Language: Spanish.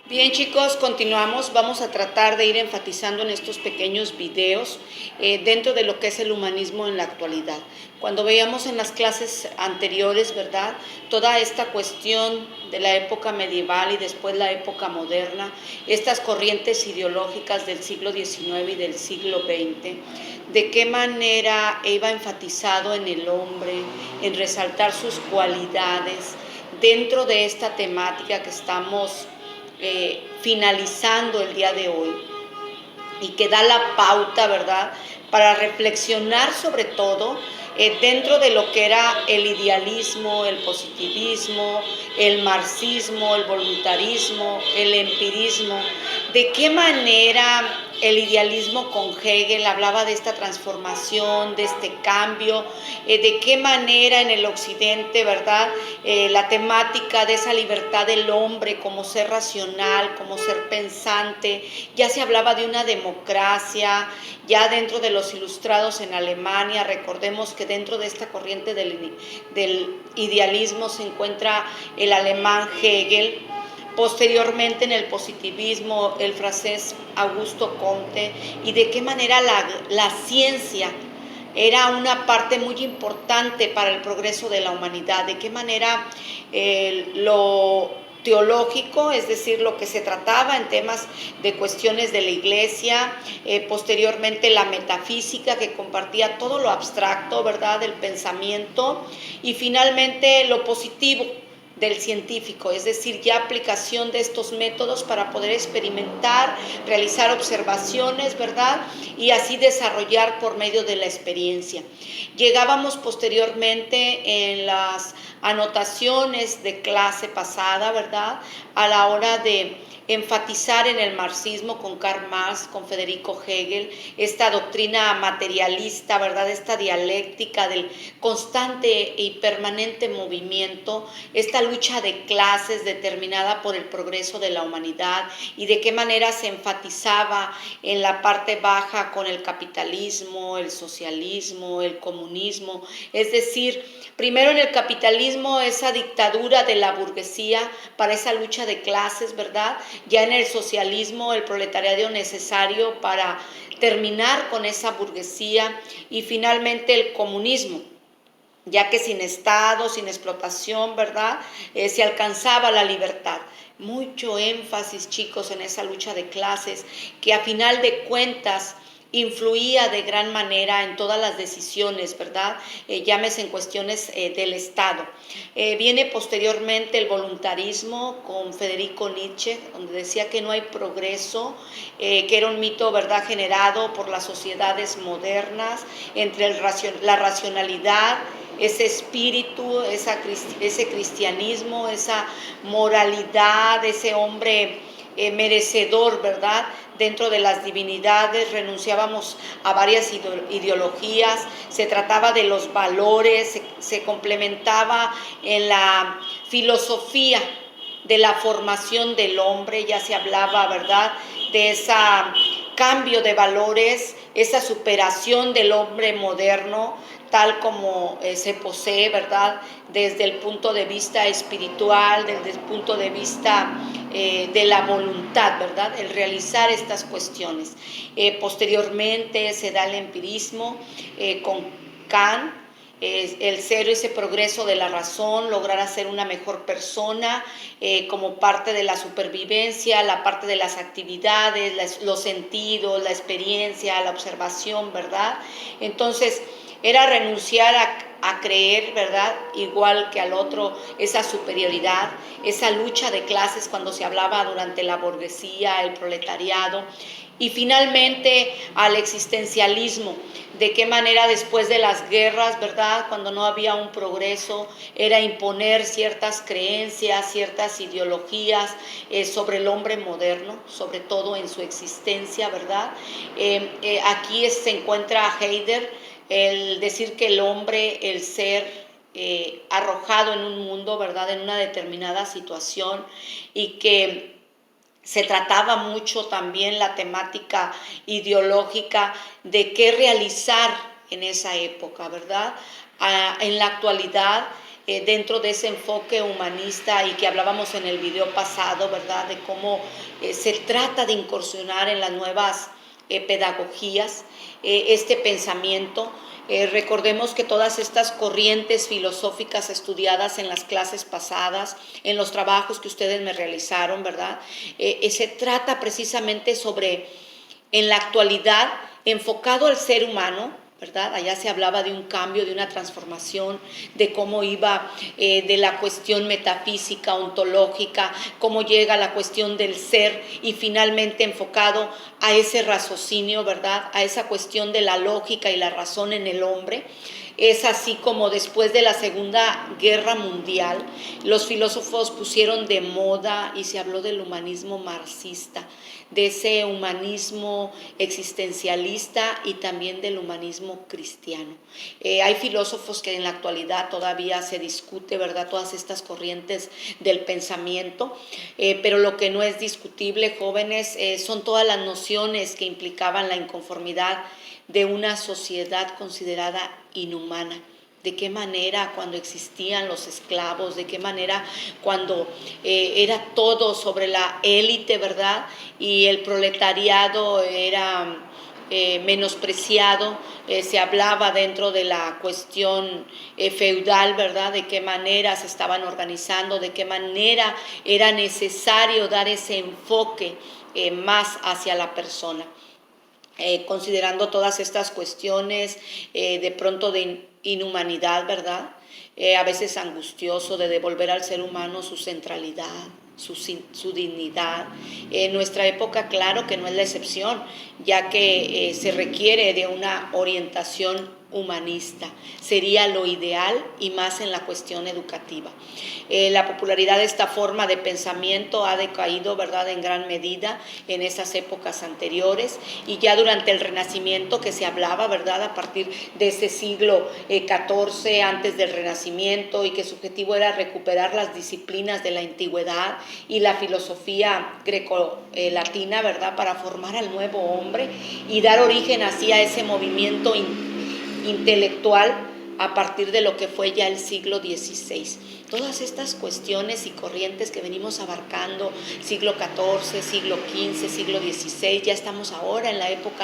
Bien chicos, continuamos. Vamos a tratar de ir enfatizando en estos pequeños videos dentro de lo que es el humanismo en la actualidad. Cuando veíamos en las clases anteriores, ¿verdad? Toda esta cuestión de la época medieval y después la época moderna, estas corrientes ideológicas del siglo XIX y del siglo XX, de qué manera iba enfatizado en el hombre, en resaltar sus cualidades dentro de esta temática que estamos finalizando el día de hoy y que da la pauta, ¿verdad?, para reflexionar sobre todo dentro de lo que era el idealismo, el positivismo, el marxismo, el voluntarismo, el empirismo, de qué manera el idealismo con Hegel hablaba de esta transformación, de este cambio, de qué manera en el occidente, ¿verdad?, la temática de esa libertad del hombre como ser racional, como ser pensante, ya se hablaba de una democracia, ya dentro de los ilustrados en Alemania. Recordemos que dentro de esta corriente del idealismo se encuentra el alemán Hegel. Posteriormente en el positivismo el francés Augusto Comte, y de qué manera la ciencia era una parte muy importante para el progreso de la humanidad, de qué manera lo teológico, es decir, lo que se trataba en temas de cuestiones de la iglesia, posteriormente la metafísica que compartía todo lo abstracto, ¿verdad?, del pensamiento, y finalmente lo positivo del científico, es decir, ya aplicación de estos métodos para poder experimentar, realizar observaciones, ¿verdad?, y así desarrollar por medio de la experiencia. Llegábamos posteriormente en las anotaciones de clase pasada, ¿verdad?, a la hora de enfatizar en el marxismo con Karl Marx, con Federico Hegel, esta doctrina materialista, ¿verdad?, esta dialéctica del constante y permanente movimiento, esta lucha de clases determinada por el progreso de la humanidad, y de qué manera se enfatizaba en la parte baja con el capitalismo, el socialismo, el comunismo, es decir, primero en el capitalismo esa dictadura de la burguesía para esa lucha de clases, ¿verdad?, ya en el socialismo el proletariado necesario para terminar con esa burguesía, y finalmente el comunismo, ya que sin Estado, sin explotación, ¿verdad?, se alcanzaba la libertad. Mucho énfasis, chicos, en esa lucha de clases que a final de cuentas influía de gran manera en todas las decisiones, ¿verdad?, llámese en cuestiones del Estado. Viene posteriormente el voluntarismo con Federico Nietzsche, donde decía que no hay progreso, que era un mito, ¿verdad?, generado por las sociedades modernas, entre la racionalidad, ese espíritu, ese cristianismo, esa moralidad, ese hombre merecedor, ¿verdad? Dentro de las divinidades renunciábamos a varias ideologías, se trataba de los valores, se complementaba en la filosofía de la formación del hombre, ya se hablaba, ¿verdad?, de ese cambio de valores, esa superación del hombre moderno, tal como se posee, ¿verdad?, desde el punto de vista espiritual, desde el punto de vista de la voluntad, ¿verdad?, el realizar estas cuestiones. Posteriormente se da el empirismo con Kant, el ser ese progreso de la razón, lograr ser una mejor persona como parte de la supervivencia, la parte de las actividades, los sentidos, la experiencia, la observación, ¿verdad? Entonces, era renunciar a creer, ¿verdad?, igual que al otro, esa superioridad, esa lucha de clases cuando se hablaba durante la burguesía, el proletariado, y finalmente al existencialismo, de qué manera después de las guerras, ¿verdad?, cuando no había un progreso, era imponer ciertas creencias, ciertas ideologías sobre el hombre moderno, sobre todo en su existencia, ¿verdad? Aquí se encuentra Heidegger, el decir que el hombre, el ser arrojado en un mundo, ¿verdad?, en una determinada situación, y que se trataba mucho también la temática ideológica de qué realizar en esa época, ¿verdad? En la actualidad dentro de ese enfoque humanista y que hablábamos en el video pasado, ¿verdad? De cómo se trata de incursionar en las nuevas pedagogías, este pensamiento. Recordemos que todas estas corrientes filosóficas estudiadas en las clases pasadas, en los trabajos que ustedes me realizaron, ¿verdad? Se trata precisamente sobre, en la actualidad, enfocado al ser humano, ¿verdad? Allá se hablaba de un cambio, de una transformación, de cómo iba de la cuestión metafísica, ontológica, cómo llega la cuestión del ser y finalmente enfocado a ese raciocinio, ¿verdad? A esa cuestión de la lógica y la razón en el hombre. Es así como después de la Segunda Guerra Mundial, los filósofos pusieron de moda y se habló del humanismo marxista, de ese humanismo existencialista y también del humanismo cristiano. Hay filósofos que en la actualidad todavía se discute, ¿verdad?, todas estas corrientes del pensamiento, pero lo que no es discutible, jóvenes, son todas las nociones que implicaban la inconformidad de una sociedad considerada inhumana. De qué manera cuando existían los esclavos, de qué manera cuando era todo sobre la élite, ¿verdad? Y el proletariado era menospreciado, se hablaba dentro de la cuestión feudal, ¿verdad? De qué manera se estaban organizando, de qué manera era necesario dar ese enfoque más hacia la persona. Considerando todas estas cuestiones de pronto de inhumanidad, ¿verdad? A veces angustioso de devolver al ser humano su centralidad, su dignidad. En nuestra época, claro que no es la excepción, ya que se requiere de una orientación humanista. Sería lo ideal y más en la cuestión educativa. La popularidad de esta forma de pensamiento ha decaído, ¿verdad?, en gran medida en esas épocas anteriores y ya durante el Renacimiento que se hablaba, ¿verdad?, a partir de ese siglo XIV antes del Renacimiento y que su objetivo era recuperar las disciplinas de la antigüedad y la filosofía greco-latina, ¿verdad?, para formar al nuevo hombre y dar origen así a ese movimiento intelectual a partir de lo que fue ya el siglo XVI. Todas estas cuestiones y corrientes que venimos abarcando, siglo XIV, siglo XV, siglo XVI, ya estamos ahora en la época de